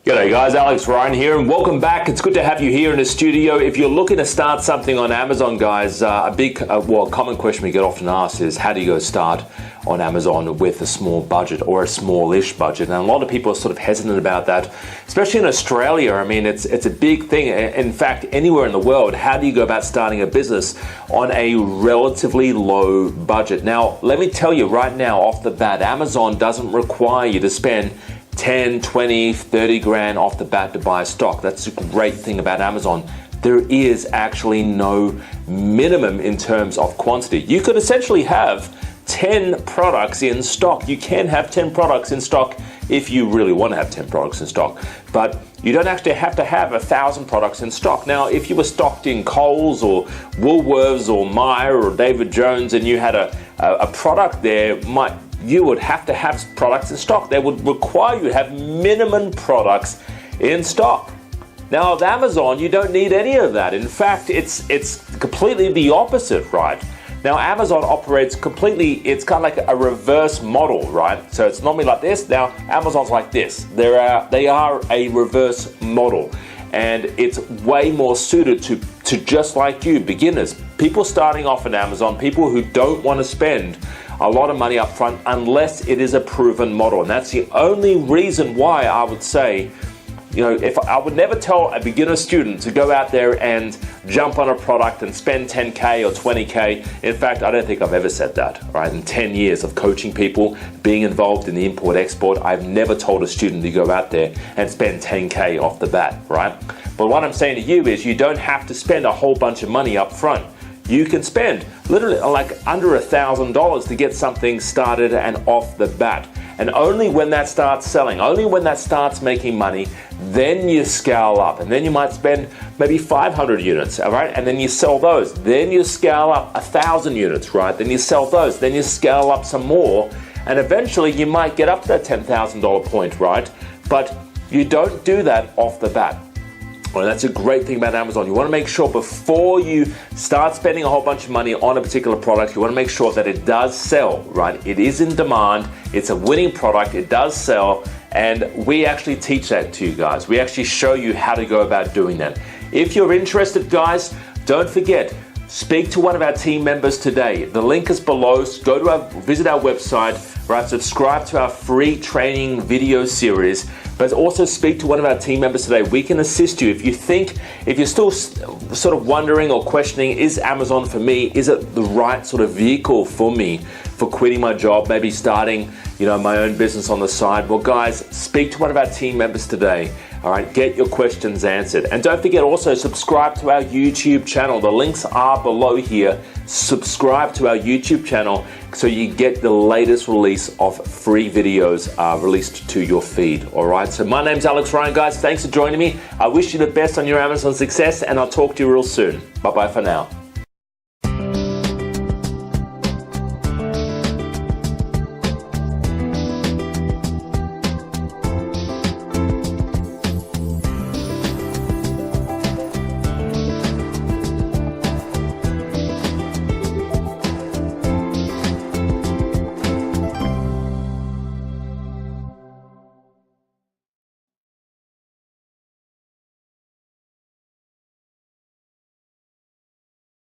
G'day guys, Alex Ryan here and welcome back. It's good to have you here in the studio. If you're looking to start something on Amazon, guys, a common question we get often asked is how do you go start on Amazon with a small budget or a smallish budget? And a lot of people are sort of hesitant about that, especially in Australia. I mean, it's a big thing. In fact, anywhere in the world, how do you go about starting a business on a relatively low budget? Now, let me tell you right now off the bat, Amazon doesn't require you to spend 10, 20, 30 grand off the bat to buy stock. That's a great thing about Amazon. There is actually no minimum in terms of quantity. You could essentially have 10 products in stock. You can have 10 products in stock if you really want to have 10 products in stock, but you don't actually have to have 1,000 products in stock. Now, if you were stocked in Coles or Woolworths or Myer or David Jones and you had a product there, you would have to have products in stock. They would require you to have minimum products in stock. Now, with Amazon, you don't need any of that. In fact, it's completely the opposite, right? Now, Amazon operates completely, it's kind of like a reverse model, right? So it's normally like this. Now, Amazon's like this. They are a reverse model, and it's way more suited to just like you, beginners, people starting off on Amazon, people who don't want to spend a lot of money up front unless it is a proven model. And that's the only reason why I would say, if I would never tell a beginner student to go out there and jump on a product and spend 10K or 20K. In fact, I don't think I've ever said that, right? In 10 years of coaching people, being involved in the import-export, I've never told a student to go out there and spend 10K off the bat, right? But what I'm saying to you is you don't have to spend a whole bunch of money up front. You can spend literally like under $1,000 to get something started and off the bat. And only when that starts selling, only when that starts making money, then you scale up. And then you might spend maybe 500 units, all right? And then you sell those. Then you scale up 1,000 units, right? Then you sell those. Then you scale up some more. And eventually you might get up to that $10,000 point, right? But you don't do that off the bat. Well, that's a great thing about Amazon. You want to make sure before you start spending a whole bunch of money on a particular product, you want to make sure that it does sell, right? It is in demand. It's a winning product. It does sell. And we actually teach that to you guys. We actually show you how to go about doing that. If you're interested, guys, don't forget, speak to one of our team members today. The link is below. Visit our website, right? Subscribe to our free training video series, but also speak to one of our team members today. We can assist you. If you're still sort of wondering or questioning, is Amazon for me? Is it the right sort of vehicle for me for quitting my job, maybe starting, my own business on the side? Well, guys, speak to one of our team members today. All right, get your questions answered. And don't forget also subscribe to our YouTube channel. The links are below here. Subscribe to our YouTube channel so you get the latest release of free videos released to your feed. All right, so my name's Alex Ryan, guys. Thanks for joining me. I wish you the best on your Amazon success, and I'll talk to you real soon. Bye-bye for now.